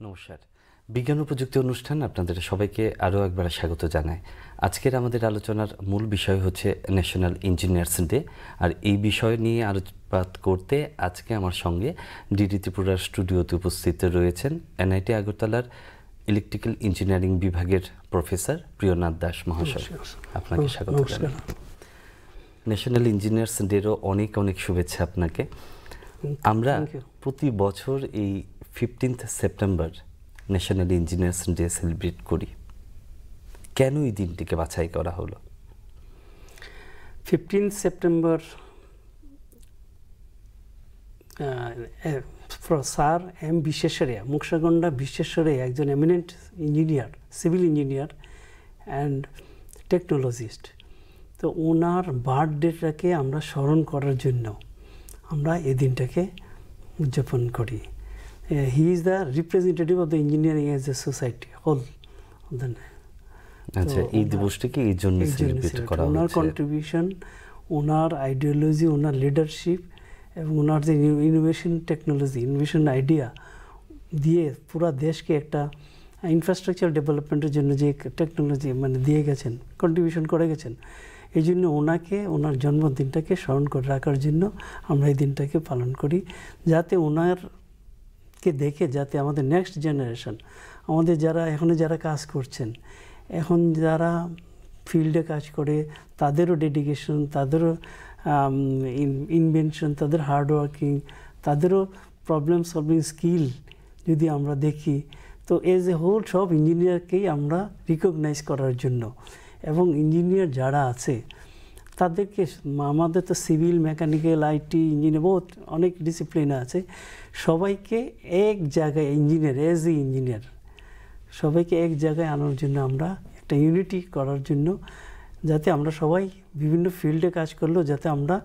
নমস্কার। বিজ্ঞান ও প্রযুক্তি অনুষ্ঠান আপনাদের সবাইকে আরও একবার স্বাগত জানাই। আজকের আমাদের আলোচনার মূল বিষয় হচ্ছে ন্যাশনাল ইঞ্জিনিয়ার্স ডে। আর এই বিষয় নিয়ে আলোকপাত করতে আজকে আমার সঙ্গে ডিডি ত্রিপুরার স্টুডিওতে উপস্থিত রয়েছেন এনআইটি আগরতলার ইলেকট্রিক্যাল ইঞ্জিনিয়ারিং বিভাগের প্রফেসর প্রিয়নাথ দাস মহাশয়। আপনাকে স্বাগত জানাই। ন্যাশনাল ইঞ্জিনিয়ার্স ডেরও অনেক অনেক শুভেচ্ছা আপনাকে। আমরা প্রতি বছর এই 15th September national engineers day celebrate করি। কেন এই দিনটিকে বাছাই করা হলো? 15th সেপ্টেম্বর স্যার এম বিশ্বেশ্বরাইয়া, মুকসাগন্ডা বিশ্বেশ্বরাইয়া একজন eminent engineer, civil engineer and technologist. তো ওনার বার্থডেটাকে আমরা স্মরণ করার জন্য আমরা এই দিনটাকে উদযাপন করি। He is the representative of the engineering as a society whole. আচ্ছা, এই দিবসটিকে এই জন্য সেলিব্রেট করা হচ্ছে। ওনার কন্ট্রিবিউশন, ওনার আইডিওলজি, ওনার লিডারশিপ এবং ওনার যে ইনোভেশন টেকনোলজি, ইনোভেশন আইডিয়া দিয়ে পুরো দেশকে একটা ইনফ্রাস্ট্রাকচার ডেভেলপমেন্টের জন্য যে টেকনোলজি দিয়ে গেছেন, কন্ট্রিবিউশন করে গেছেন, এই জন্য ওনাকে, ওনার জন্মদিনটাকে স্মরণ করে রাখার জন্য আমরা এই দিনটাকে পালন করি, যাতে ওনারকে দেখে যাতে আমাদের নেক্সট জেনারেশন, আমাদের যারা এখনও যারা কাজ করছেন, এখন যারা ফিল্ডে কাজ করে, তাদেরও ডেডিকেশন, তাদেরও ইনভেনশন, তাদের হার্ডওয়ার্কিং, তাদেরও প্রবলেম সলভিং স্কিল যদি আমরা দেখি, তো এজ এ হোল সব ইঞ্জিনিয়ারকেই আমরা রিকগনাইজ করার জন্য, এবং ইঞ্জিনিয়ার যারা আছে তাদেরকে, আমাদের তো সিভিল, মেকানিক্যাল, আইটি, ইঞ্জিনিয়ার বহুত অনেক ডিসিপ্লিন আছে, সবাইকে এক জায়গায় ইঞ্জিনিয়ার, এজ এ ইঞ্জিনিয়ার সবাইকে এক জায়গায় আনার জন্য আমরা একটা ইউনিটি করার জন্য, যাতে আমরা সবাই বিভিন্ন ফিল্ডে কাজ করলেও যাতে আমরা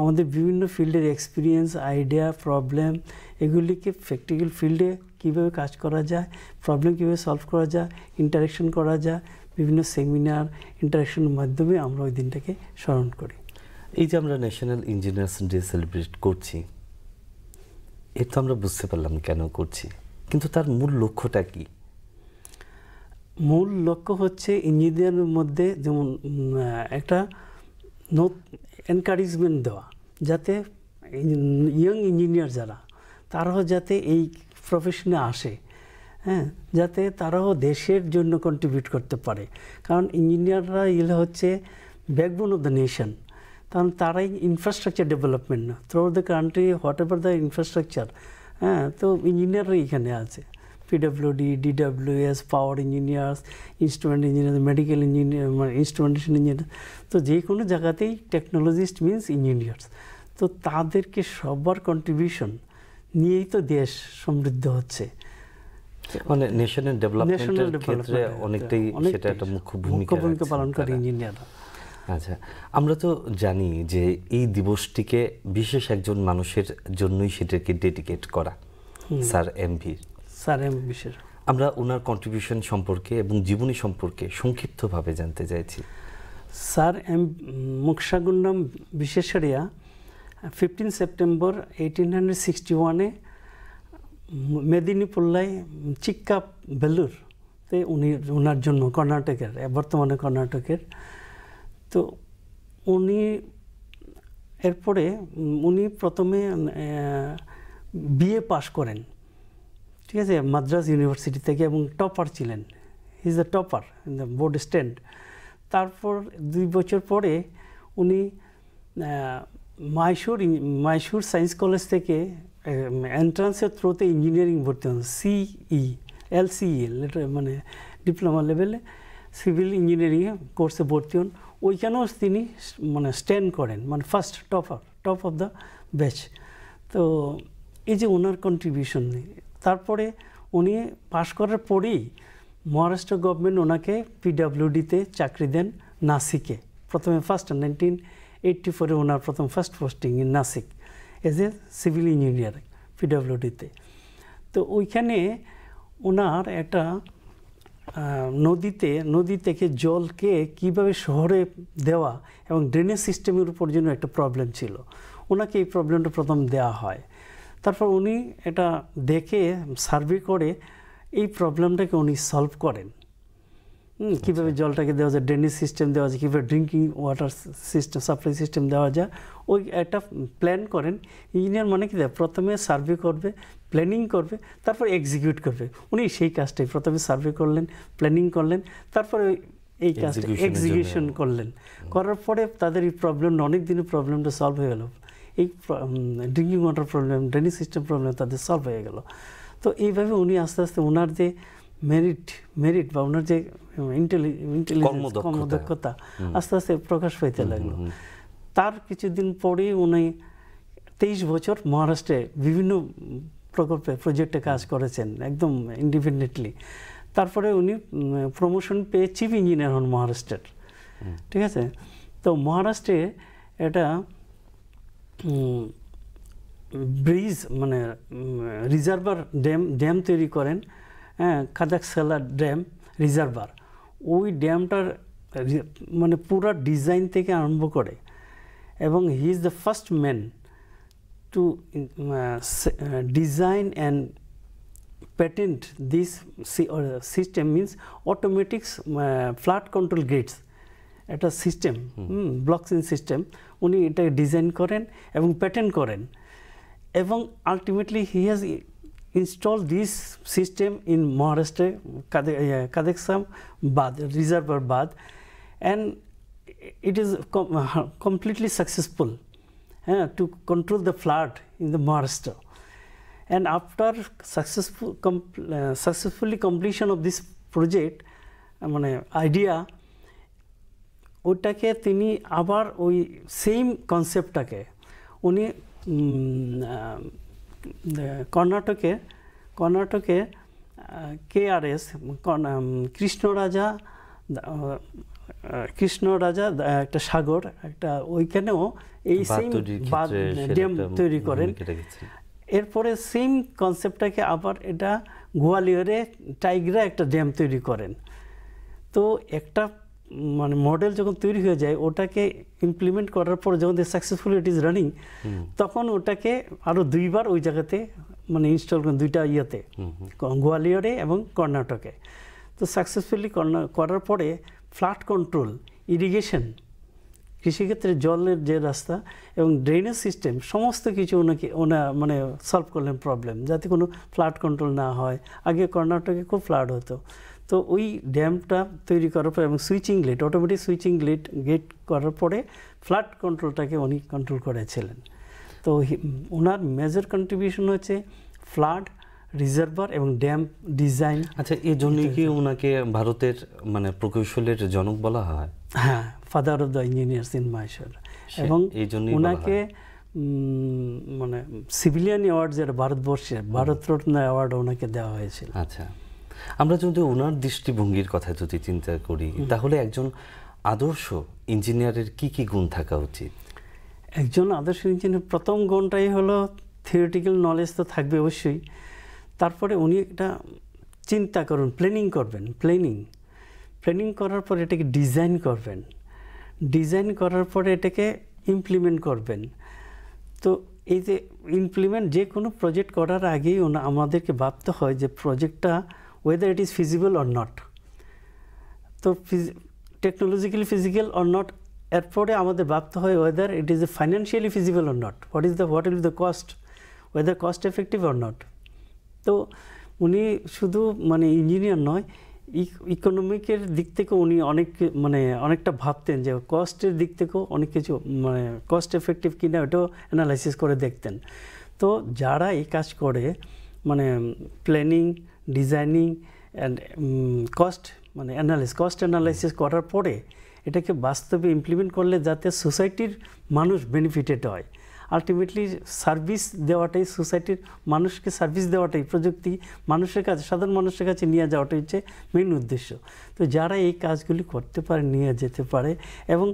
আমাদের বিভিন্ন ফিল্ডের এক্সপিরিয়েন্স, আইডিয়া, প্রবলেম, এগুলিকে প্র্যাকটিক্যাল ফিল্ডে কীভাবে কাজ করা যায়, প্রবলেম কীভাবে সলভ করা যায়, ইন্টারেকশন করা যায়, বিভিন্ন সেমিনার, ইন্টারেকশনের মাধ্যমে আমরা ওই দিনটাকে স্মরণ করি। এই যে আমরা ন্যাশনাল ইঞ্জিনিয়ার্স ডে সেলিব্রেট করছি, এর তো আমরা বুঝতে পারলাম কেন করছি, কিন্তু তার মূল লক্ষ্যটা কি? মূল লক্ষ্য হচ্ছে ইঞ্জিনিয়ারের মধ্যে যেমন একটা এনকারেজমেন্ট দেওয়া, যাতে ইয়ং ইঞ্জিনিয়ার যারা, তারাও যাতে এই প্রফেশনে আসে, হ্যাঁ, যাতে তারাও দেশের জন্য কন্ট্রিবিউট করতে পারে। কারণ ইঞ্জিনিয়াররা এগুলো হচ্ছে ব্যাকবোন অফ দ্য নেশন, কারণ তারাই infrastructure development through the country, whatever the infrastructure, হ্যাঁ, তো ইঞ্জিনিয়াররা এখানে আছে। PWD, DWS, power engineers, instrument engineer, medical engineer, instrumentation engineer, তো যে কোনো জায়গাতেই টেকনোলজিস্ট মিনস ইঞ্জিনিয়ার্স। তো তাদেরকে সবার কন্ট্রিবিউশন নিয়েই তো দেশ সমৃদ্ধ হচ্ছে, মানে ন্যাশনাল ডেভেলপমেন্টের ক্ষেত্রে অনেকটাই সেটা একটা মুখ্য ভূমিকা পালন করে ইঞ্জিনিয়াররা। আচ্ছা, আমরা তো জানি যে এই দিবসটিকে বিশেষ একজন মানুষের জন্যই সেটাকে ডেডিকেট করা, স্যার এম বিশ্বের। আমরা ওনার কন্ট্রিবিউশন সম্পর্কে এবং জীবনী সম্পর্কে সংক্ষিপ্তভাবে জানতে চাইছি। স্যার এম মুকসাগুন্ডাম বিশ্বেশ্বরাইয়া 15 সেপ্টেম্বর 1861-এ মেদিনীপুল্লায় চিক্কা বেলুরতে ওনার জন্ম, কর্ণাটকের, বর্তমানে কর্ণাটকের। তো উনি এরপরে উনি প্রথমে বিএ পাশ করেন, ঠিক আছে, মাদ্রাজ ইউনিভার্সিটি থেকে, এবং টপার ছিলেন, he is the topper in the board stand. তারপর 2 বছর পরে উনি মাইসুর সায়েন্স কলেজ থেকে এন্ট্রান্সের থ্রুতে ইঞ্জিনিয়ারিং ভর্তি হন, LCE মানে ডিপ্লোমা লেভেলে সিভিল ইঞ্জিনিয়ারিংয়ে কোর্সে ভর্তি হন। ওইখানেও তিনি মানে স্ট্যান্ড করেন, মানে first top of the batch. তো এই যে ওনার কন্ট্রিবিউশন, তারপরে উনি পাশ করার পরেই মহারাষ্ট্র গভর্নমেন্ট ওনাকে পিডব্লিউডিতে চাকরি দেন, নাসিকে। প্রথমে 1984-এ ওনার প্রথম first posting in Nashik as a civil engineer পিডব্লিউডিতে। তো ওইখানে ওনার একটা নদী থেকে জলকে কীভাবে শহরে দেওয়া এবং ড্রেনেজ সিস্টেমের উপর জন্য একটা প্রবলেম ছিল, ওনাকে এই প্রবলেমটা প্রথম দেওয়া হয়। তারপর উনি এটা দেখে সার্ভে করে এই প্রবলেমটাকে উনি সলভ করেন। কীভাবে জলটাকে দেওয়া যায়, ড্রেনেজ সিস্টেম দেওয়া যায়, কীভাবে drinking water system supply system দেওয়া যায়, ওই একটা প্ল্যান করেন। ইঞ্জিনিয়ার মানে কি দেয়, প্রথমে সার্ভে করবে, প্ল্যানিং করবে, তারপর এক্সিকিউট করবে। উনি সেই কাজটাই প্রথমে সার্ভে করলেন, প্ল্যানিং করলেন, তারপরে এই কাজটা এক্সিকিউশন করলেন। করার পরে তাদের এই প্রবলেমটা, অনেক দিনের প্রবলেমটা সলভ হয়ে গেল। এই drinking water problem, drainage system problem তাদের সলভ হয়ে গেল। তো এইভাবে উনি আস্তে আস্তে ওনার যে মেরিট বা ওনার যে ইন্টেলিজেন্স, কর্মদক্ষতা আস্তে আস্তে প্রকাশ পাইতে লাগলো। তার কিছুদিন পরেই উনি 23 বছর মহারাষ্ট্রে বিভিন্ন প্রকল্পে প্রজেক্টে কাজ করেছেন একদম ইন্ডিপেন্ডেন্টলি। তারপরে উনি প্রমোশন পেয়ে চিফ ইঞ্জিনিয়ার হন মহারাষ্ট্রের। ঠিক আছে, তো মহারাষ্ট্রে এটা ব্রিজ মানে রিজার্ভার ড্যাম তৈরি করেন, হ্যাঁ, কাদাকসালা ড্যাম রিজার্ভার। ওই ড্যামটার মানে পুরা ডিজাইন থেকে আরম্ভ করে, এবং he is the first man to design and patent this system, means automatic flood control gates, একটা সিস্টেম, ব্লকচেন সিস্টেম উনি এটা ডিজাইন করেন এবং প্যাটেন্ট করেন, এবং ultimately he has installed this system in Maharashtra, Kadeksham Bad, Reservoir Bad, and it is completely successful to control the flood in the Maharashtra. And after successfully completion of this project, মানে idea, ওটাকে তিনি আবার ওই same কনসেপ্টটাকে উনি কর্ণাটকে KRS কৃষ্ণরাজা একটা সাগর একটা, ওইখানেও এই সেম ড্যাম তৈরি করেন। এরপরে সেম কনসেপ্টটাকে আবার এটা গোয়ালিয়রে টাইগ্রা একটা ড্যাম তৈরি করেন। তো একটা মানে মডেল যখন তৈরি হয়ে যায়, ওটাকে ইমপ্লিমেন্ট করার পর যখন সাকসেসফুল ইট ইজ রানিং, তখন ওটাকে আরও 2বার ওই জায়গাতে মানে ইনস্টল করেন, 2টা ইয়েতে, গোয়ালিয়রে এবং কর্ণাটকে। তো সাকসেসফুলি করার পরে ফ্লাড কন্ট্রোল, ইরিগেশন, কৃষিক্ষেত্রে জলের যে রাস্তা এবং ড্রেনেজ সিস্টেম, সমস্ত কিছু ওনা মানে সলভ করলেন প্রবলেম, যাতে কোনো ফ্লাড কন্ট্রোল না হয়। আগে কর্ণাটকে খুব ফ্লাড হতো, তো ওই ড্যামটা তৈরি করার পর এবং switching gate, automatic switching gate করার পরে ফ্লাড কন্ট্রোলটাকে উনি কন্ট্রোল করেছিলেন। তো ওনার মেজর কন্ট্রিবিউশন হচ্ছে ফ্লাড, রিজার্ভার এবং ড্যাম ডিজাইন। আচ্ছা, এই জন্যই কি ওনাকে ভারতের মানে প্রকৌশলের জনক বলা হয়? হ্যাঁ, father of the engineers in Mysore. এবং ওনাকে মানে সিভিলিয়ান অ্যাওয়ার্ড, যেটা ভারতবর্ষের ভারতরত্ন অ্যাওয়ার্ড ওনাকে দেওয়া হয়েছিল। আচ্ছা, আমরা যদি ওনার দৃষ্টিভঙ্গির কথা যদি চিন্তা করি, তাহলে একজন আদর্শ ইঞ্জিনিয়ারের কি কি গুণ থাকা উচিত? একজন আদর্শ ইঞ্জিনিয়ার প্রথম গুণটাই হলো থিওরিটিক্যাল নলেজ তো থাকবে অবশ্যই। তারপরে উনি এটা চিন্তা করুন, প্ল্যানিং করবেন, প্ল্যানিং করার পরে এটাকে ডিজাইন করবেন, ডিজাইন করার পরে এটাকে ইমপ্লিমেন্ট করবেন। তো এই যে ইমপ্লিমেন্ট, যে কোনো প্রজেক্ট করার আগেই আমাদেরকে ভাবতে হয় যে প্রজেক্টটা whether it is feasible or not, তো টেকনোলজিক্যালি ফিজিক্যাল অর নট। এরপরে আমাদের ভাবতে হয় whether it is financially feasible or not, what will be the cost, whether cost effective or not। তো উনি শুধু মানে ইঞ্জিনিয়ার নয়, ইকোনমিকের দিক থেকে উনি অনেকটা ভাবতেন যে কস্টের দিক থেকেও অনেক কিছু মানে কস্ট এফেক্টিভ কিনা ওটাও অ্যানালাইসিস করে দেখতেন। তো যারা এই কাজ করে মানে planning, designing and cost analysis করার পরে এটাকে বাস্তবে ইমপ্লিমেন্ট করলে যাতে সোসাইটির মানুষ বেনিফিটেড হয়, আলটিমেটলি সার্ভিস দেওয়াটাই, সোসাইটির মানুষকে সার্ভিস দেওয়াটাই, প্রযুক্তি মানুষের কাছে, সাধারণ মানুষের কাছে নিয়ে যাওয়াটাই হচ্ছে মেইন উদ্দেশ্য। তো যারা এই কাজগুলি করতে পারে, নিয়ে যেতে পারে, এবং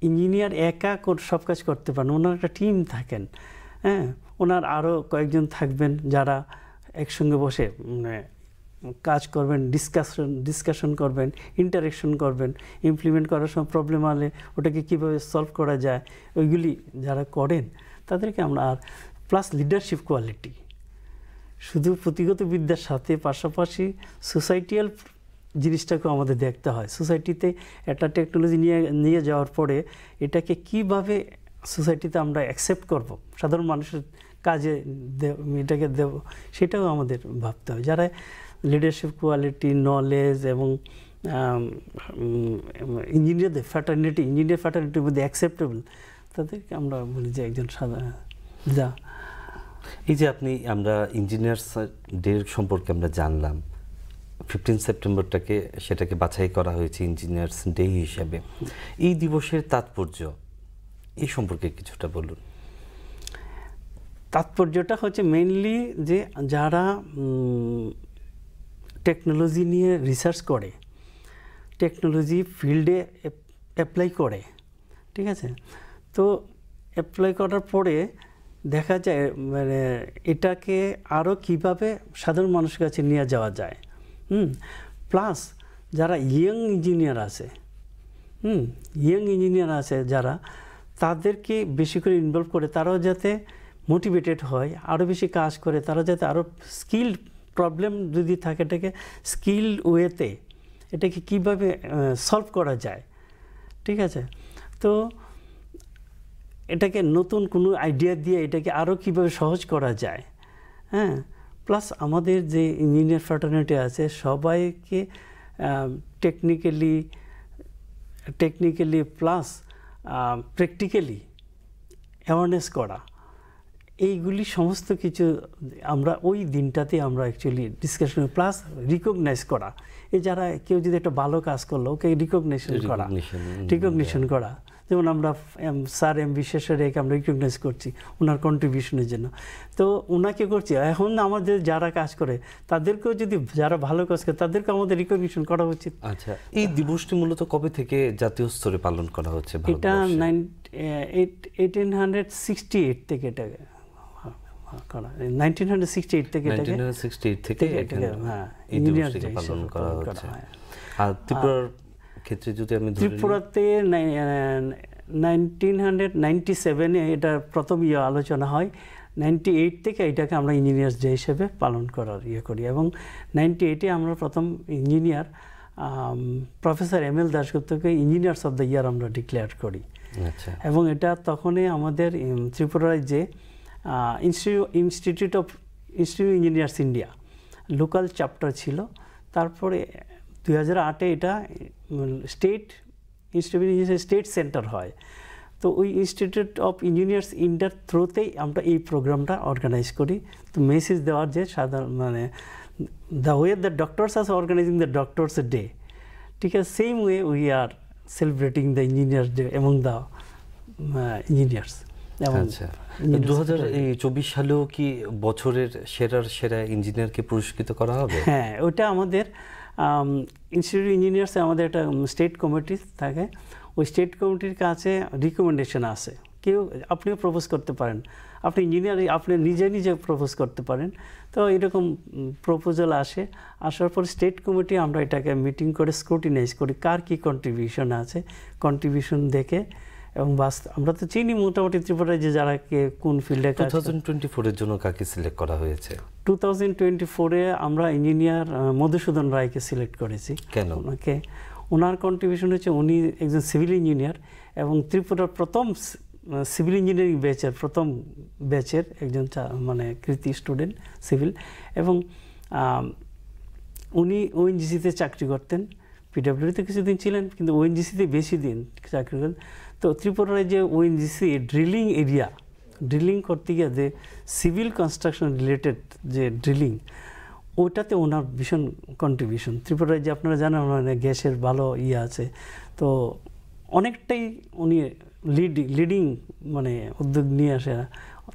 ইঞ্জিনিয়ার একা সব কাজ করতে পারেন, ওনার একটা টিম থাকেন, হ্যাঁ, ওনার আরও কয়েকজন থাকবেন যারা একসঙ্গে বসে কাজ করবেন, ডিসকাশন করবেন, ইন্টারেকশন করবেন, ইমপ্লিমেন্ট করার সময় প্রবলেম হলে ওটাকে কীভাবে সলভ করা যায়, ওইগুলি যারা করেন তাদেরকে আমরা। আর প্লাস লিডারশিপ কোয়ালিটি, শুধু পুঁথিগত বিদ্যার সাথে পাশাপাশি সোসাইটিয়াল জিনিসটাকেও আমাদের দেখতে হয়। সোসাইটিতে একটা টেকনোলজি নিয়ে যাওয়ার পরে এটাকে কিভাবে সোসাইটিতে আমরা অ্যাকসেপ্ট করব, সাধারণ মানুষের কাজে এটাকে দেব, সেটাও আমাদের ভাবতে হয়। যারা লিডারশিপ কোয়ালিটি, নলেজ এবং ইঞ্জিনিয়ার ফ্যাটার্নিটির মধ্যে অ্যাকসেপ্টেবল, তাদেরকে আমরা বলি যে একজন যা। এই যে আমরা ইঞ্জিনিয়ার্স ডে সম্পর্কে আমরা জানলাম, 15 সেপ্টেম্বরটাকে সেটাকে বাছাই করা হয়েছে ইঞ্জিনিয়ার্স ডে হিসাবে। এই দিবসের তাৎপর্য এই সম্পর্কে কিছুটা বলুন। তাৎপর্যটা হচ্ছে মেইনলি যে যারা টেকনোলজি নিয়ে রিসার্চ করে, টেকনোলজি ফিল্ডে অ্যাপ্লাই করে, ঠিক আছে, তো অ্যাপ্লাই করার পরে দেখা যায় মানে এটাকে আরও কীভাবে সাধারণ মানুষের কাছে নিয়ে যাওয়া যায়। প্লাস যারা ইয়ং ইঞ্জিনিয়ার আছে যারা, তাদেরকে বেশি করে ইনভলভ করে, তারাও যাতে মোটিভেটেড হয়, আরও বেশি কাজ করে, তারা যাতে আরও স্কিল্ড, প্রবলেম যদি থাকে এটাকে স্কিল্ড ওয়েতে এটাকে কীভাবে সলভ করা যায়, ঠিক আছে, তো এটাকে নতুন কোনো আইডিয়া দিয়ে এটাকে আরও কীভাবে সহজ করা যায়। হ্যাঁ, প্লাস আমাদের যে ইঞ্জিনিয়ার ফ্র্যাটার্নিটি আছে সবাইকে টেকনিক্যালি প্লাস প্র্যাকটিক্যালি অ্যাওয়ারনেস করা, এইগুলি সমস্ত কিছু আমরা ওই দিনটাতে আমরা অ্যাকচুয়ালি ডিসকাশন, প্লাস রিকগনাইজ করা, এই যারা কেউ যদি একটা ভালো কাজ করলো ওকে রিকগনিশন করা, যেমন আমরা স্যার এম বিশ্বেশ্বরকে আমরা রিকগনাইজ করছি ওনার কন্ট্রিবিউশনের জন্য, তো ওনাকে করছি। এখন আমাদের যারা কাজ করে তাদেরকেও যদি যারা ভালো কাজ করে তাদেরকে আমাদের রিকগনিশন করা উচিত। আচ্ছা, এই দিবসটি মূলত কবে থেকে জাতীয় স্তরে পালন করা হচ্ছে? এটা 1868 থেকে এটা করা, 1968 থেকে পালন করা হচ্ছে। আর ত্রিপুরার ক্ষেত্রে যদি আমি ত্রিপুরাতে 1997-এ এটা প্রথম আলোচনা হয়, 98 থেকে এটাকে আমরা ইঞ্জিনিয়ার্স ডে হিসেবে পালন করার করি, এবং 98-এ আমরা প্রথম ইঞ্জিনিয়ার প্রফেসর এম.এল. দাশগুপ্তকে ইঞ্জিনিয়ার্স অফ দ্য ইয়ার আমরা ডিক্লেয়ার করি। আচ্ছা, এবং এটা তখনই আমাদের ত্রিপুরায় যে institute engineers India local chapter ছিল, তারপরে 2008-এ এটা স্টেট সেন্টার হয়। তো ওই ইনস্টিটিউট অফ ইঞ্জিনিয়ার্স ইন্ডিয়ার থ্রুতেই আমরা এই প্রোগ্রামটা অর্গানাইজ করি। তো মেসেজ দেওয়ার যে সাধারণ মানে the way the doctors are organising the doctors day, ঠিক আছে, same way we are celebrating the engineers day among the engineers. আচ্ছা, 2024 সালেও কি বছরের সেরা ইঞ্জিনিয়ারকে পুরস্কৃত করা হবে? হ্যাঁ, ওটা আমাদের ইনস্টিটিউট ইঞ্জিনিয়ার্সে আমাদের একটা স্টেট কমিটি থাকে, ওই স্টেট কমিটির কাছে রিকমেন্ডেশন আছে, কেউ আপনিও প্রপোজ করতে পারেন, আপনি ইঞ্জিনিয়ার আপনি নিজে প্রপোজ করতে পারেন। তো এরকম প্রপোজাল আসার পর স্টেট কমিটি আমরা এটাকে মিটিং করে স্ক্রুটিনাইজ করি কার কী কন্ট্রিবিউশন আছে, কন্ট্রিবিউশন দেখে, এবং আমরা তো চিনি মোটামুটি ত্রিপুরায় যে যারা কোন ফিল্ডে। 2024-এর জন্য কাকে সিলেক্ট করা হয়েছে? 2024-এ আমরা ইঞ্জিনিয়ার মধুসূদন রায়কে সিলেক্ট করেছি। কেন? ওনার কন্ট্রিবিউশন হচ্ছে উনি একজন সিভিল ইঞ্জিনিয়ার এবং ত্রিপুরার প্রথম সিভিল ইঞ্জিনিয়ারিং প্রথম ব্যাচের একজন মানে কৃতি স্টুডেন্ট সিভিল, এবং উনি ওএনজিসিতে চাকরি করতেন, পিডব্লিউডিতে কিছুদিন ছিলেন, কিন্তু ওএনজিসিতে বেশি দিন চাকরি করেন। তো ত্রিপুরায় যে ওএনজিসি ড্রিলিং এরিয়া, ড্রিলিং করতে গিয়ে যে সিভিল কনস্ট্রাকশন রিলেটেড যে ড্রিলিং, ওটাতে ওনার ভীষণ কন্ট্রিবিউশন। ত্রিপুরায় যে আপনারা জানেন মানে গ্যাসের ভালো আছে, তো অনেকটাই উনি লিডিং মানে উদ্যোগ নিয়ে আসে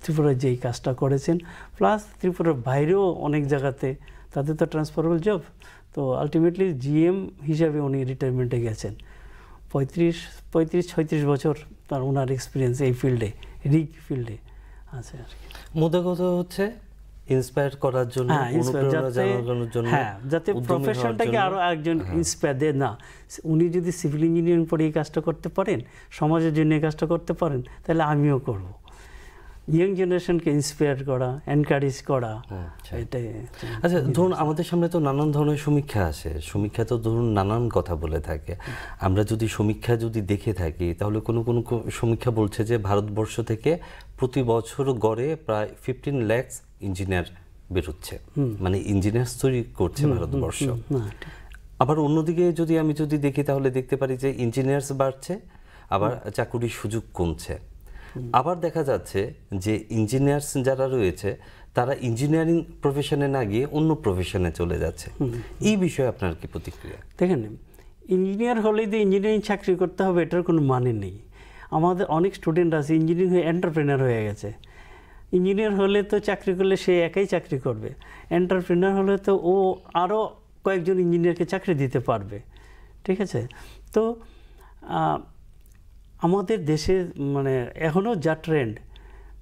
ত্রিপুরায় যে এই কাজটা করেছেন। প্লাস ত্রিপুরার বাইরেও অনেক জায়গাতে তাদের তো ট্রান্সফারেবল জব, তো আলটিমেটলি জিএম হিসাবে উনি রিটায়ারমেন্টে গেছেন। 35-36 বছর তার ওনার এক্সপিরিয়েন্স এই ফিল্ডে, ফিল্ডে আছে আর কি। মোদ্দা কথা হচ্ছে ইন্সপায়ার করার জন্য, অনুপ্রেরণা জাগানোর জন্য, যাতে প্রফেশনটাকে আরও একজন ইন্সপায়ার দেয়। না, উনি যদি সিভিল ইঞ্জিনিয়ারিং পড়ে এই কাজটা করতে পারেন, সমাজের জন্য এই কাজটা করতে পারেন, তাহলে আমিও করব। ইয়াং জেনারেশনকে ইন্সপায়ার করা, এনকারেজ করা, এটাই। আচ্ছা, ধরুন আমাদের সামনে তো নানান ধরনের সমীক্ষা আসে, সমীক্ষা তো ধরুন নানান কথা বলে থাকে। আমরা যদি সমীক্ষা যদি দেখে থাকি তাহলে কোনো কোনো সমীক্ষা বলছে যে ভারতবর্ষ থেকে প্রতি বছর গড়ে প্রায় 15 লাখ ইঞ্জিনিয়ার বেরোচ্ছে, মানে ইঞ্জিনিয়ার তৈরি করছে ভারতবর্ষ। আবার অন্যদিকে আমি যদি দেখি তাহলে দেখতে পারি যে ইঞ্জিনিয়ার্স বাড়ছে, আবার চাকুরির সুযোগ কমছে। আবার দেখা যাচ্ছে যে ইঞ্জিনিয়ার্স যারা রয়েছে তারা ইঞ্জিনিয়ারিং প্রফেশনে না গিয়ে অন্য প্রফেশনে চলে যাচ্ছে। এই বিষয়ে আপনার কি প্রতিক্রিয়া? দেখেন, ইঞ্জিনিয়ার হলেই যে ইঞ্জিনিয়ারিং চাকরি করতে হবে এটার কোনো মানে নেই। আমাদের অনেক স্টুডেন্ট আছে ইঞ্জিনিয়ারিং হয়ে এন্টারপ্রেনার হয়ে গেছে। ইঞ্জিনিয়ার হলে তো চাকরি করলে সে একাই চাকরি করবে, এন্টারপ্রেনার হলে তো ও আরও কয়েকজন ইঞ্জিনিয়ারকে চাকরি দিতে পারবে। ঠিক আছে? তো আমাদের দেশে মানে এখনও যা ট্রেন্ড,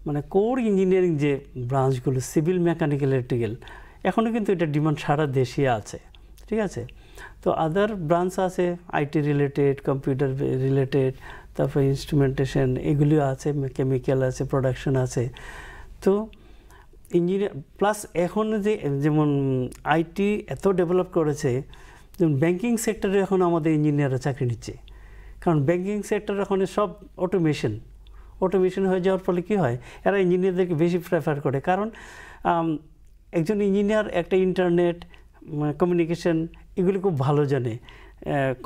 মানে কোর ইঞ্জিনিয়ারিং যে ব্রাঞ্চগুলো, সিভিল, মেকানিক্যাল, ইলেকট্রিক্যাল, এখনও কিন্তু এটা ডিমান্ড সারা দেশে আছে। ঠিক আছে? তো আদার ব্রাঞ্চ আছে আইটি রিলেটেড, কম্পিউটার রিলেটেড, তারপর ইনস্ট্রুমেন্টেশন, এগুলিও আছে, কেমিক্যাল আছে, প্রোডাকশন আছে। তো ইঞ্জিনিয়ার প্লাস এখন যেমন আইটি এত ডেভেলপ করেছে, যেমন ব্যাংকিং সেক্টরে এখন আমাদের ইঞ্জিনিয়াররা চাকরি নিচ্ছে। কারণ ব্যাংকিং সেক্টর এখন সব অটোমেশন হয়ে যাওয়ার ফলে কী হয়, এরা ইঞ্জিনিয়ারদেরকে বেশি প্রেফার করে। কারণ একজন ইঞ্জিনিয়ার একটা ইন্টারনেট, কমিউনিকেশন এগুলি খুব ভালো জানে,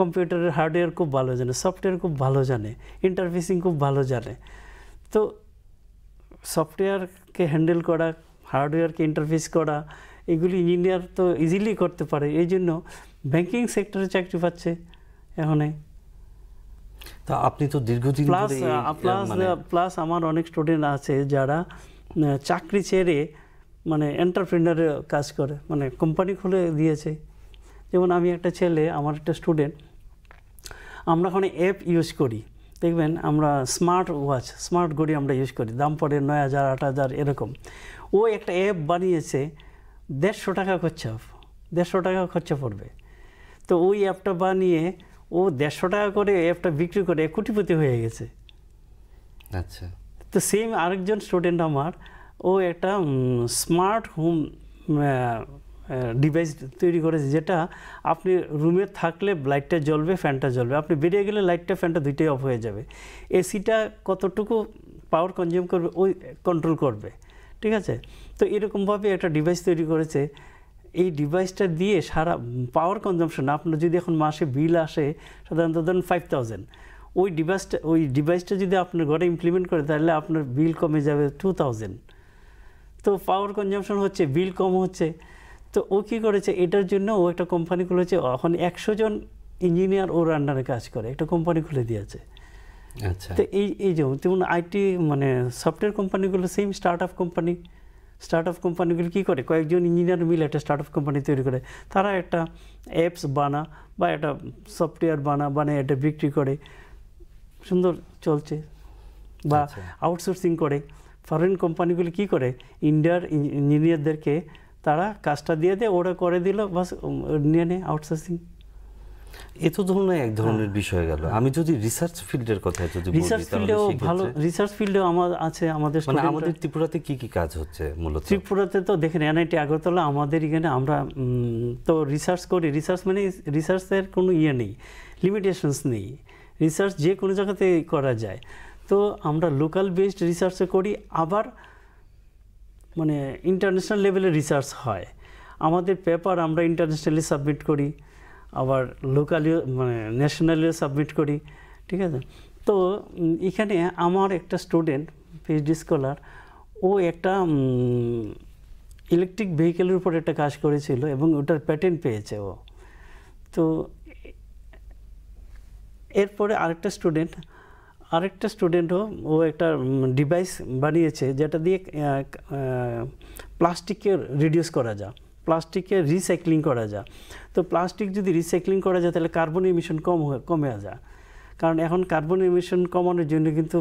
কম্পিউটারের হার্ডওয়্যার খুব ভালো জানে, সফটওয়্যার খুব ভালো জানে, ইন্টারফেসিং খুব ভালো জানে। তো সফটওয়্যারকে হ্যান্ডেল করা, হার্ডওয়্যারকে ইন্টারফেস করা, এগুলি ইঞ্জিনিয়ার তো ইজিলি করতে পারে। এই জন্য ব্যাংকিং সেক্টরে চাকরি পাচ্ছে এখন। তা আপনি তো দীর্ঘদিন প্লাস আমার অনেক স্টুডেন্ট আছে যারা চাকরি ছেড়ে মানে এন্টারপ্রেনারে কাজ করে, মানে কোম্পানি খুলে দিয়েছে। যেমন আমি একটা ছেলে, আমার একটা স্টুডেন্ট, আমরা ওখানে অ্যাপ ইউজ করি, দেখবেন আমরা স্মার্ট ওয়াচ, স্মার্ট ঘড়ি আমরা ইউজ করি, দাম পড়ে 9,000 8,000 এরকম। ও একটা অ্যাপ বানিয়েছে, 150 টাকা খরচা পড়বে। তো ওই অ্যাপটা বানিয়ে ও 150 টাকা করে অ্যাপটা বিক্রি করে কোটিপতি হয়ে গেছে। আচ্ছা। তো সেম আরেকজন স্টুডেন্ট আমার, ও একটা স্মার্ট হোম ডিভাইস তৈরি করেছে, যেটা আপনি রুমে থাকলে লাইটটা জ্বলবে, ফ্যানটা জ্বলবে, আপনি বেরিয়ে গেলে লাইটটা ফ্যানটা দুইটাই অফ হয়ে যাবে। এসিটা কতটুকু পাওয়ার কনজিউম করবে ওই কন্ট্রোল করবে। ঠিক আছে? তো এরকমভাবে একটা ডিভাইস তৈরি করেছে। এই ডিভাইসটা দিয়ে সারা পাওয়ার কনজাম্পশন, আপনার যদি এখন মাসে বিল আসে সাধারণত ধরুন 5,000, ওই ডিভাইসটা যদি আপনার ঘরে ইমপ্লিমেন্ট করে তাহলে আপনার বিল কমে যাবে 2,000। তো পাওয়ার কনজাম্পশন হচ্ছে, বিল কম হচ্ছে। তো ও কী করেছে, এটার জন্য ও একটা কোম্পানি খুলেছে। এখন 100 জন ইঞ্জিনিয়ার ওর আন্ডারে কাজ করে, একটা কোম্পানি খুলে দিয়েছে। আচ্ছা। তো এই যেমন আইটি মানে সফটওয়্যার কোম্পানিগুলো সেম স্টার্ট আপ কোম্পানিগুলো কী করে, কয়েকজন ইঞ্জিনিয়ার মিলে একটা স্টার্ট আপ কোম্পানি তৈরি করে। তারা একটা অ্যাপস বা একটা সফটওয়্যার বানায় এটা বিক্রি করে, সুন্দর চলছে। বা আউটসোর্সিং করে। ফরেন কোম্পানিগুলি কী করে, ইন্ডিয়ার ইঞ্জিনিয়ারদেরকে তারা কাজটা দিয়ে দেয়, ওরা করে দিল, বাস নিয়ে নেয় আউটসোর্সিং। এ তো ধরুন এক ধরনের বিষয় গেল। আমি যদি রিসার্চ ফিল্ডের কথা যদি বলি, রিসার্চ ফিল্ডেও ভালো, রিসার্চ ফিল্ডেও আছে আমাদের। মানে আমাদের ত্রিপুরাতে কি কাজ হচ্ছে মূলত? ত্রিপুরাতে তো দেখেন NIT আগরতলা, আমাদের এখানে আমরা তো রিসার্চ করি। রিসার্চ মানে রিসার্চের কোনো নেই, লিমিটেশনস নেই, রিসার্চ যে কোনো জায়গাতে করা যায়। তো আমরা লোকাল বেসড রিসার্চও করি, আবার মানে ইন্টারন্যাশনাল লেভেলের রিসার্চ হয়। আমাদের পেপার আমরা ইন্টারন্যাশনালি সাবমিট করি, আবার লোকালিও মানে ন্যাশনালিও সাবমিট করি। ঠিক আছে? তো এখানে আমার একটা স্টুডেন্ট PhD স্কলার, ও একটা ইলেকট্রিক ভেহিকেলের উপর একটা কাজ করেছিল এবং ওটার প্যাটেন্ট পেয়েছে ও। তো এরপরে আরেকটা স্টুডেন্টও ও একটা ডিভাইস বানিয়েছে, যেটা দিয়ে প্লাস্টিককে রিডিউস করা যায়, প্লাস্টিককে রিসাইক্লিং করা যায়। তো প্লাস্টিক যদি রিসাইক্লিং করা যায় তাহলে কার্বন এমিশন কমে যায়। কারণ এখন কার্বন এমিশন কমানোর জন্য কিন্তু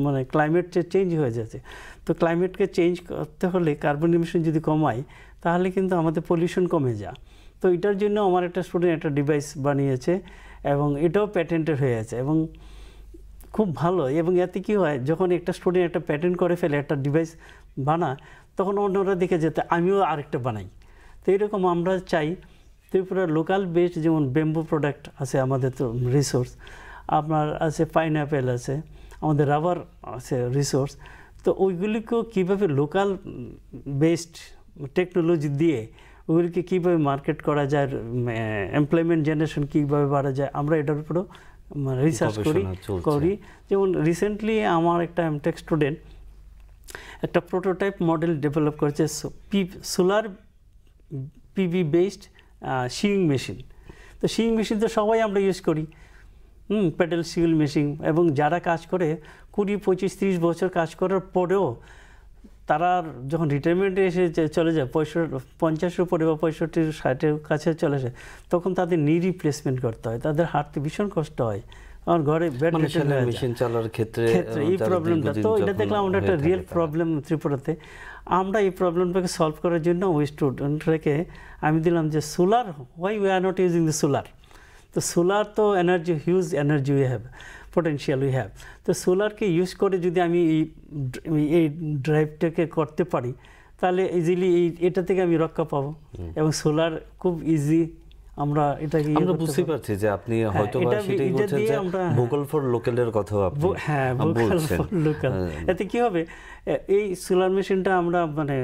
মানে ক্লাইমেট চেঞ্জ হয়ে যাচ্ছে। তো ক্লাইমেটকে চেঞ্জ করতে হলে কার্বন এমিশন যদি কমায় তাহলে কিন্তু আমাদের পলিউশন কমে যায়। তো এটার জন্য আমার একটা স্টুডেন্ট একটা ডিভাইস বানিয়েছে এবং এটাও প্যাটেন্টেড হয়ে আছে এবং খুব ভালো। এবং এতে কি হয়, যখন একটা স্টুডেন্ট একটা প্যাটার্ন করে ফেলে, একটা ডিভাইস বানায়, তখন অন্যরা দেখে যেতে আমিও আরেকটা বানাই। তো এরকম আমরা চাই ত্রিপুরা লোকাল বেসড, যেমন ব্যাম্বু প্রোডাক্ট আছে আমাদের, তো রিসোর্স আপনার আছে, পাইনঅ্যাপেল আছে, আমাদের রাবার আছে রিসোর্স। তো ওইগুলিকেও কীভাবে লোকাল বেসড টেকনোলজি দিয়ে ওগুলিকে কীভাবে মার্কেট করা যায়, এমপ্লয়মেন্ট জেনারেশন কীভাবে বাড়া যায়, আমরা এটার উপরেও রিসার্চ করি। যেমন রিসেন্টলি আমার একটা এমটেক স্টুডেন্ট একটা প্রোটোটাইপ মডেল ডেভেলপ করেছে, সোলার পিভি বেসড শিউইং মেশিন। তো শিউইং মেশিন তো সবাই আমরা ইউজ করি, প্যাডেল শিউল মেশিন। এবং যারা কাজ করে 20, 25, 30 বছর কাজ করার পরেও তারা যখন রিটায়ারমেন্টে এসে চলে যায় 50-এর উপরে বা 65, 60-এর কাছে চলে যায়, তখন তাদের নি রিপ্লেসমেন্ট করতে হয়, তাদের হাঁটতে ভীষণ কষ্ট হয়, আমার ঘরে বেড মেশিন চালার ক্ষেত্রে এই প্রবলেমটা। তো এটা দেখলাম আমরা একটা রিয়েল প্রবলেম ত্রিপুরাতে। আমরা এই প্রবলেমটাকে সলভ করার জন্য ওই স্টুডেন্টকে আমি দিলাম যে solar, why we are not using the solar. তো সোলার তো energy, huge energy we have, potential we have. তো সোলারকে ইউজ করে যদি আমি এই ড্রাইভটাকে করতে পারি, তাহলে ইজিলি এটা থেকে আমি রক্ষা পাবো। এবং সোলার খুব ইজি, আমরা এটাকে আমরা বুঝতে পারছি যে আপনি হয়তো সেটাই বলছেন যে ভোকাল ফর লোকালের কথা আপনি বলছেন। এতে কি হবে, এই সোলার মেশিনটা আমরা মানে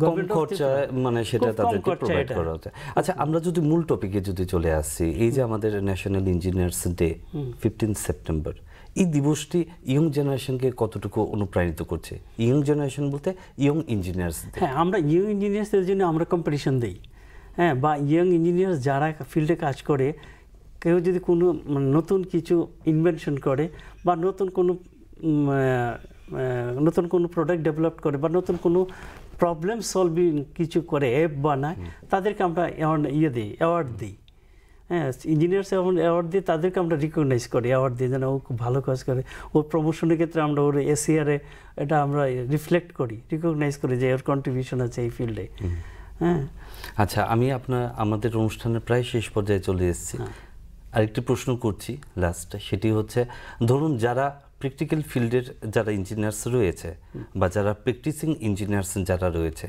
কম খরচায় মানে সেটা তাদেরকে প্রোভাইড করা হচ্ছে। আচ্ছা, আমরা যদি মূল টপিকে যদি চলে আসছি, এই যে আমাদের ন্যাশনাল ইঞ্জিনিয়ার্স ডে 15 সেপ্টেম্বর, এই দিবসটি ইয়ং জেনারেশনকে কতটুকু অনুপ্রাণিত করছে? ইয়ং জেনারেশন বলতে ইয়ং ইঞ্জিনিয়ার্স। হ্যাঁ, আমরা ইয়ং ইঞ্জিনিয়ার্সদের জন্য আমরা কম্পিটিশন দিই, হ্যাঁ, বা ইয়ং ইঞ্জিনিয়ার্স যারা ফিল্ডে কাজ করে, কেউ যদি কোনো নতুন কিছু ইনভেনশন করে বা নতুন কোনো প্রোডাক্ট ডেভেলপ করে বা নতুন কোনো প্রবলেম সলভিং কিছু করে, অ্যাপ বানায়, তাদেরকে আমরা অ্যাওয়ার্ড দিই। হ্যাঁ, ইঞ্জিনিয়ার্স অ্যাওয়ার্ড দিয়ে তাদেরকে আমরা রিকগনাইজ করি, অ্যাওয়ার্ড দিই, যেন ও খুব ভালো কাজ করে। ওর প্রমোশনের ক্ষেত্রে আমরা ওর এসিআরে এটা আমরা রিফ্লেক্ট করি, রিকগনাইজ করি যে ওর কন্ট্রিবিউশন আছে এই ফিল্ডে। হ্যাঁ, আচ্ছা, আমি আমাদের অনুষ্ঠানের প্রায় শেষ পর্যায়ে চলে এসেছি। আরেকটি প্রশ্ন করছি লাস্ট, সেটি হচ্ছে, ধরুন যারা প্র্যাকটিক্যাল ফিল্ডের যারা ইঞ্জিনিয়ার্স রয়েছে বা যারা প্র্যাকটিসিং ইঞ্জিনিয়ার্স যারা রয়েছে,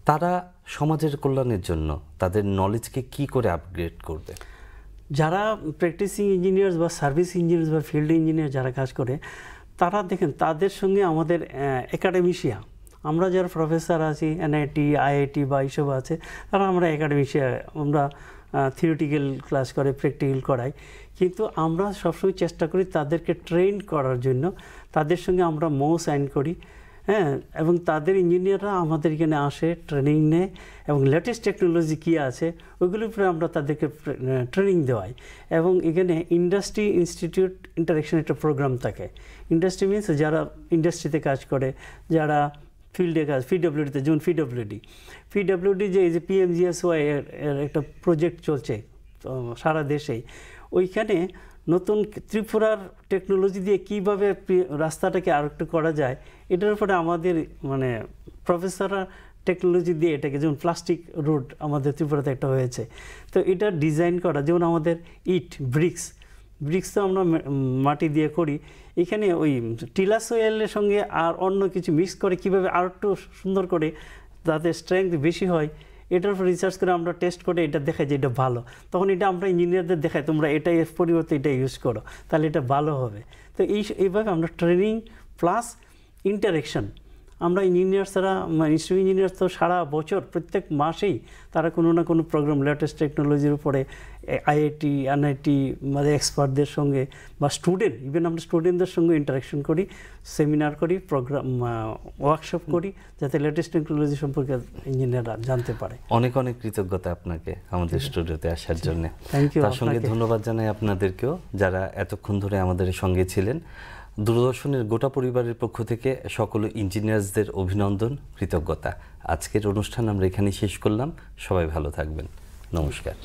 তারা সমাজের কল্যাণের জন্য তাদের নলেজকে কি করে আপগ্রেড করবে? যারা প্র্যাকটিসিং ইঞ্জিনিয়ার্স বা সার্ভিস ইঞ্জিনিয়ার্স বা ফিল্ড ইঞ্জিনিয়ার যারা কাজ করে, তারা দেখেন তাদের সঙ্গে আমাদের একাডেমিশিয়া, আমরা যারা প্রফেসর আছি এনআইটি, আইআইটি বা এইসব আছে, তারা আমরা একাডেমিশিয়া, আমরা থিওরিটিক্যাল ক্লাস করে প্র্যাকটিক্যাল করাই। কিন্তু আমরা সবসময় চেষ্টা করি তাদেরকে ট্রেন করার জন্য, তাদের সঙ্গে আমরা সাইন করি, হ্যাঁ, এবং তাদের ইঞ্জিনিয়াররা আমাদের এখানে আসে, ট্রেনিং নেয়, এবং লেটেস্ট টেকনোলজি কী আছে ওইগুলোর উপরে আমরা তাদেরকে ট্রেনিং দেওয়াই। এবং এখানে ইন্ডাস্ট্রি ইনস্টিটিউট ইন্টারেকশন একটা প্রোগ্রাম থাকে। ইন্ডাস্ট্রি মিনস যারা ইন্ডাস্ট্রিতে কাজ করে, যারা ফিল্ডে কাজ, পিডব্লিউডিতে, যেমন পিডব্লিউডি যে এই যে পিএমজিএসওয়াই এর একটা প্রজেক্ট চলছে সারা দেশেই, ওইখানে নতুন ত্রিপুরার টেকনোলজি দিয়ে কীভাবে রাস্তাটাকে আর একটু করা যায়, এটার উপরে আমাদের মানে প্রফেসররা টেকনোলজি দিয়ে এটাকে, যেমন প্লাস্টিক রোড আমাদের ত্রিপুরাতে একটা হয়েছে, তো এটা ডিজাইন করা, যেমন আমাদের ব্রিক্স তো আমরা মাটি দিয়ে করি, এখানে ওই টিলা সোয়েলের সঙ্গে আর অন্য কিছু মিক্স করে কীভাবে আর একটু সুন্দর করে যাতে স্ট্রেংথ বেশি হয়, এটার উপর রিসার্চ করে আমরা টেস্ট করে এটা দেখাই যে এটা ভালো, তখন এটা আমরা ইঞ্জিনিয়ারদের দেখাই, তোমরা এটাই পরিবর্তে এটা ইউজ করো, তাহলে এটা ভালো হবে। তো এইভাবে আমরা ট্রেনিং প্লাস ইন্টারেকশন, আমরা ইঞ্জিনিয়ার্সরা, ইনস্টিটিউট ইঞ্জিনিয়ার্স তো সারা বছর প্রত্যেক মাসেই তারা কোনো না কোনো প্রোগ্রাম লেটেস্ট টেকনোলজির উপরে আইআইটি, এনআইটি মানে এক্সপার্টদের সঙ্গে বা স্টুডেন্ট, ইভেন আমরা স্টুডেন্টদের সঙ্গে ইন্টারাকশন করি, সেমিনার করি, প্রোগ্রাম ওয়ার্কশপ করি, যাতে লেটেস্ট টেকনোলজি সম্পর্কে ইঞ্জিনিয়াররা জানতে পারে। অনেক অনেক কৃতজ্ঞতা আপনাকে আমাদের স্টুডিওতে আসার জন্য। Thank you. তার সঙ্গে ধন্যবাদ জানাই আপনাদেরকেও যারা এতক্ষণ ধরে আমাদের সঙ্গে ছিলেন। দূরদর্শনের গোটা পরিবারের পক্ষ থেকে সকল ইঞ্জিনিয়ার্সদের অভিনন্দন, কৃতজ্ঞতা। আজকের অনুষ্ঠান আমরা এখানে শেষ করলাম। সবাই ভালো থাকবেন। নমস্কার।